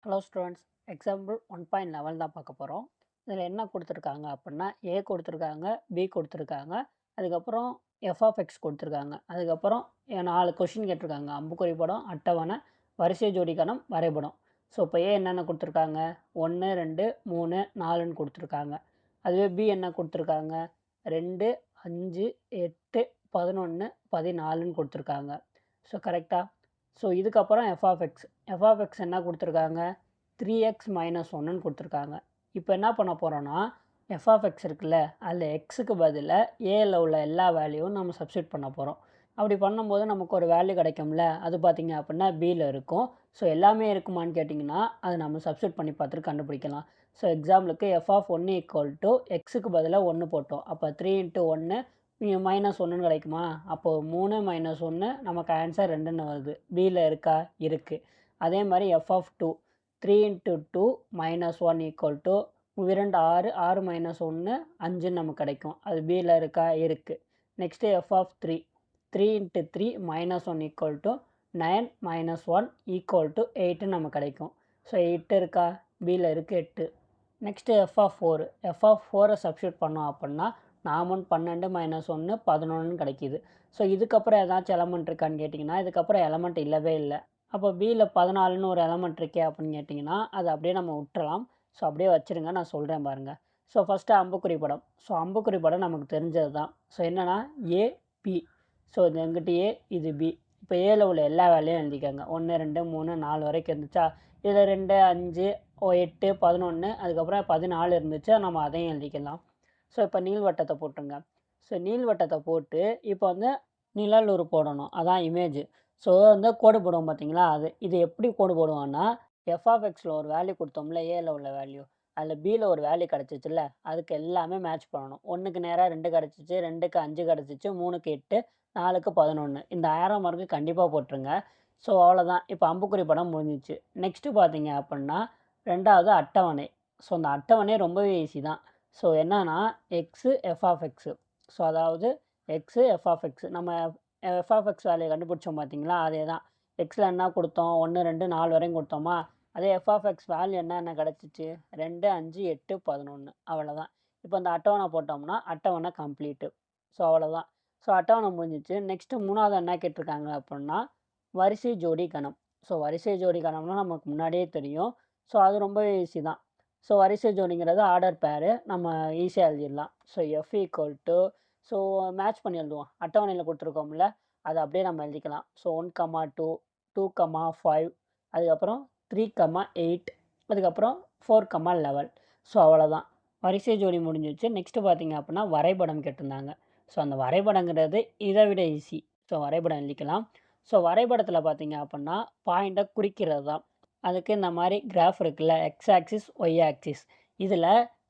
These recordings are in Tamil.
ஹலோ ஸ்டூடெண்ட்ஸ், எக்ஸாம்பிள் 1.11 தான் பார்க்க போகிறோம். இதில் என்ன கொடுத்துருக்காங்க அப்படின்னா, ஏ கொடுத்துருக்காங்க, பி கொடுத்துருக்காங்க, அதுக்கப்புறம் எஃப் ஆஃப் எக்ஸ் கொடுத்துருக்காங்க. அதுக்கப்புறம் 4 கொஷின் கேட்டிருக்காங்க. அம்புக்குறி படம், அட்டவணை, வரிசை ஜோடி கணம், வரைபடம். ஸோ இப்போ ஏ என்னென்ன கொடுத்துருக்காங்க, 1 2 3 4ன்னு கொடுத்துருக்காங்க. அதுவே பி என்ன கொடுத்துருக்காங்க, 2 5 8 11 14ன்னு கொடுத்துருக்காங்க. ஸோ கரெக்டாக. ஸோ இதுக்கப்புறம் எஃப் ஆஃப் எக்ஸ் என்ன கொடுத்துருக்காங்க, 3x - 1ன்னு கொடுத்துருக்காங்க. இப்போ என்ன பண்ண போகிறோன்னா, எஃப் ஆஃப் எக்ஸ் இருக்குல்ல, அதில் எக்ஸுக்கு பதிலாக ஏல உள்ள எல்லா வேல்யூவும் நம்ம சப்ஸ்டியூட் பண்ண போகிறோம். அப்படி பண்ணும்போது நமக்கு ஒரு வேல்யூ கிடைக்கும்ல, அது பார்த்திங்க அப்படின்னா பியில் இருக்கும். ஸோ எல்லாமே இருக்குமான்னு கேட்டிங்கன்னா, அது நம்ம சப்ஸ்டியூட் பண்ணி பார்த்துட்டு கண்டுபிடிக்கலாம். ஸோ எக்ஸாம்பிளுக்கு எஃப்(1) = எக்ஸுக்கு பதிலாக 1 போட்டோம். அப்போ 3 × 1 -1ன்னு கிடைக்குமா? அப்போது 3 - 1 நமக்கு ஆன்சர் 2ன்னு வருது. பியில் இருக்கா? இருக்குது. அதே மாதிரி எஃப்(2) 3 × 2 -1 = 2 6 -1 5ன்னு நமக்கு கிடைக்கும். அது பியில் இருக்கா? இருக்குது. நெக்ஸ்ட்டு எஃப்(3) 3 × 3 -1 = 9 - 1 = 8ன்னு நமக்கு கிடைக்கும். ஸோ 8 இருக்கா? பியில் இருக்குது 8. நெக்ஸ்ட்டு எஃப்(4) சப்ஸ்டியூட் பண்ணோம் அப்படின்னா 4 12 - 1 11ன்னு கிடைக்கிது. ஸோ இதுக்கப்புறம் ஏதாச்சும் எலமெண்ட் இருக்கான்னு கேட்டிங்கன்னா, இதுக்கப்புறம் எலமெண்ட் இல்லவே இல்லை. அப்போ பியில் 14ன்னு ஒரு எலமெண்ட் இருக்கே அப்படின்னு கேட்டிங்கன்னா, அதை அப்படியே நம்ம விட்டுறலாம். ஸோ அப்படியே வச்சுருங்க, நான் சொல்கிறேன் பாருங்கள். ஸோ ஃபஸ்ட்டு அம்புக்குறி படம். ஸோ அம்புக்குறி படம் நமக்கு தெரிஞ்சது தான். ஸோ என்னென்னா ஏ, பி. ஸோ இது எங்கிட்ட ஏ, இது பி. இப்போ ஏல உள்ள எல்லா வேலையும் எழுதிக்கோங்க. 1 2 3 4 வரைக்கும் இருந்துச்சா, இதில் 2 5 8 11 அதுக்கப்புறம் 14 இருந்துச்சு, நம்ம அதையும் எழுதிக்கலாம். ஸோ இப்போ நீள்வட்டத்தை போட்டுருங்க. ஸோ நீள்வட்டத்தை போட்டு இப்போ வந்து நிழலுரு போடணும், அதான் இமேஜ். ஸோ வந்து கோடு போடுவோம் பார்த்தீங்களா, இது எப்படி கோடு போடுவோன்னா, எஃப்(எக்ஸில்) ஒரு வேல்யூ கொடுத்தோம்ல, ஏல உள்ள வேல்யூ, அதில் பியில் ஒரு வேல்யூ கிடச்சிச்சுல்ல, அதுக்கு எல்லாமே மேட்ச் பண்ணணும். 1க்கு நேராக 2 கிடச்சிச்சு, 2க்கு 5 கிடச்சிச்சு, 3க்கு 8, 4க்கு 11. இந்த ஆரோ மார்க்கு கண்டிப்பாக போட்டுருங்க. ஸோ அவ்வளோதான். இப்போ அம்புக்குறி படம் முடிஞ்சிச்சு. நெக்ஸ்ட்டு பார்த்தீங்க அப்படின்னா 2வது அட்டவணை. ஸோ அந்த அட்டவணை ரொம்பவே ஈஸி தான். ஸோ என்னன்னா எக்ஸு எஃப்(எக்ஸு). ஸோ அதாவது எக்ஸு எஃப்(எக்ஸு). நம்ம எஃப்(எக்ஸ்) வேல்யூ கண்டுபிடிச்சோம் பார்த்தீங்களா, அதே தான். எக்ஸில் என்ன கொடுத்தோம், 1 2 4 வரையும் கொடுத்தோமா, அதே எஃப்(எக்ஸ்) வேல்யூ என்ன கிடச்சிச்சு, 2 5 8 11. அவ்வளோதான். இப்போ இந்த அட்டவணை போட்டோம்னா அட்டவணை கம்ப்ளீட்டு. ஸோ அவ்வளோதான். ஸோ அட்டவணை முடிஞ்சிச்சு. நெக்ஸ்ட்டு 3வது என்ன கேட்டிருக்காங்க அப்படின்னா, வரிசை ஜோடி கணம். ஸோ வரிசை ஜோடி கணம்னா நமக்கு முன்னாடியே தெரியும். ஸோ அது ரொம்பவே ஈஸி தான். ஸோ வரிசை ஜோடிங்கிறது ஆர்டர் பேரு, நம்ம ஈஸியாக எழுதிடலாம். ஸோ எஃப் = ஸோ மேட்ச் பண்ணி எழுதுவோம். அட்டவணையில் கொடுத்துருக்கோம்ல, அதை அப்படியே நம்ம எழுதிக்கலாம். ஸோ 1, 2 2, 5 அதுக்கப்புறம் 3, 8 அதுக்கப்புறம் 4, 11. ஸோ அவ்வளோதான். வரிசை ஜோடி முடிஞ்சிச்சு. நெக்ஸ்ட்டு பார்த்தீங்க அப்படின்னா வரைபடம் கேட்டிருந்தாங்க. ஸோ அந்த வரைபடங்கிறது இதை விட ஈஸி. ஸோ வரைபடம் எழுதிக்கலாம். ஸோ வரைபடத்தில் பார்த்தீங்க அப்படின்னா பாயிண்ட்டை குறிக்கிறது தான். அதுக்கு இந்த மாதிரி கிராஃப் இருக்குல்ல, எக்ஸ் ஆக்சிஸ், ஒய் ஆக்சிஸ். இதில்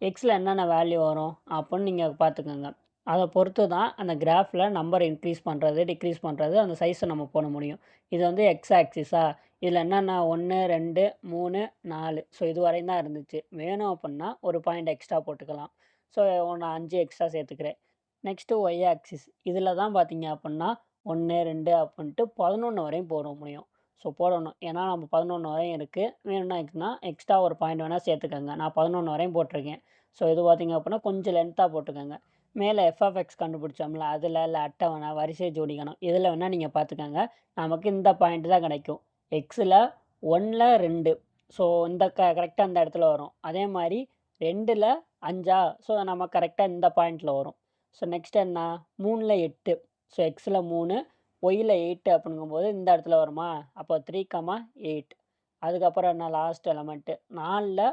எக்ஸில் என்னென்ன வேல்யூ வரும் அப்படின்னு நீங்கள் பார்த்துக்கோங்க. அதை பொறுத்து தான் அந்த கிராஃபில் நம்பர் இன்க்ரீஸ் பண்ணுறது, டிக்ரீஸ் பண்ணுறது, அந்த சைஸை நம்ம போட முடியும். இது வந்து எக்ஸ் ஆக்சிஸா, இதில் என்னென்ன 1 2 3 4. ஸோ இது வரையும் தான் இருந்துச்சு. வேணும் அப்படின்னா ஒரு பாயிண்ட் எக்ஸ்ட்ரா போட்டுக்கலாம். ஸோ நான் 5 எக்ஸ்ட்ரா சேர்த்துக்கிறேன். Next Y axis. இதில் தான் பார்த்தீங்க அப்படின்னா 1 2 அப்படின்ட்டு 11 வரையும் போட முடியும். ஸோ போடணும். ஏன்னா நம்ம 11 வரையும் இருக்குது. வேணும்னா எக்ஸ்ட்ரா ஒரு பாயிண்ட் வேணால் சேர்த்துக்கோங்க. நான் 11 வரையும் போட்டிருக்கேன். ஸோ இது பார்த்திங்க அப்படின்னா கொஞ்சம் லென்த்தாக போட்டுக்கோங்க. மேலே எஃப்(எக்ஸ்) கண்டுபிடிச்சோம்ல, அதில் இல்லை அட்டவணை, வரிசை ஜோடி கணம், இதில் வேணால் நீங்கள் பார்த்துக்கோங்க. நமக்கு இந்த பாயிண்ட் தான் கிடைக்கும். எக்ஸில் 1ல் 2. ஸோ இந்த கரெக்டாக இந்த இடத்துல வரும். அதே மாதிரி 2ல் 5. ஸோ நம்ம கரெக்டாக இந்த பாயிண்டில் வரும். ஸோ நெக்ஸ்ட் என்ன, 3ல் 8. ஸோ எக்ஸில் 3, ஒய்யில் 8 அப்படிங்கும்போது இந்த இடத்துல வருமா, அப்போ 3, 8. அதுக்கப்புறம் என்ன, லாஸ்ட் எலமெண்ட்டு 4ல்,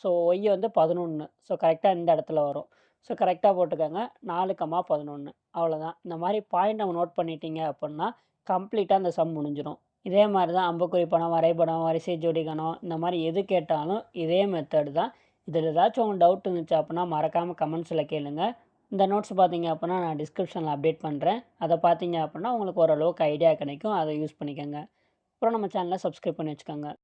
ஸோ ஒய் வந்து 11. ஸோ கரெக்டாக இந்த இடத்துல வரும். ஸோ கரெக்டாக போட்டுக்கோங்க, 4, 11. அவ்வளோதான். இந்த மாதிரி பாயிண்ட் நம்ம நோட் பண்ணிட்டீங்க அப்படின்னா கம்ப்ளீட்டாக அந்த சம் முடிஞ்சிடும். இதே மாதிரி தான் அம்புக்குறி படம், வரைபடம், வரிசை ஜோடி கணம், இந்த மாதிரி எது கேட்டாலும் இதே மெத்தடு தான். இதில் ஏதாச்சும் உங்களுக்கு டவுட் இருந்துச்சு அப்படின்னா மறக்காமல் கமெண்ட்ஸில் கேளுங்க. இந்த நோட்ஸ் பார்த்தீங்க அப்படின்னா நான் டிஸ்கிரிப்ஷனில் அப்டேட் பண்ணுறேன். அதை பார்த்தீங்க அப்படின்னா உங்களுக்கு ஓரளவுக்கு ஐடியா கிடைக்கும். அதை யூஸ் பண்ணிக்கோங்க. அப்புறம் நம்ம சேனலை சப்ஸ்கிரைப் பண்ணி வச்சுக்கோங்க.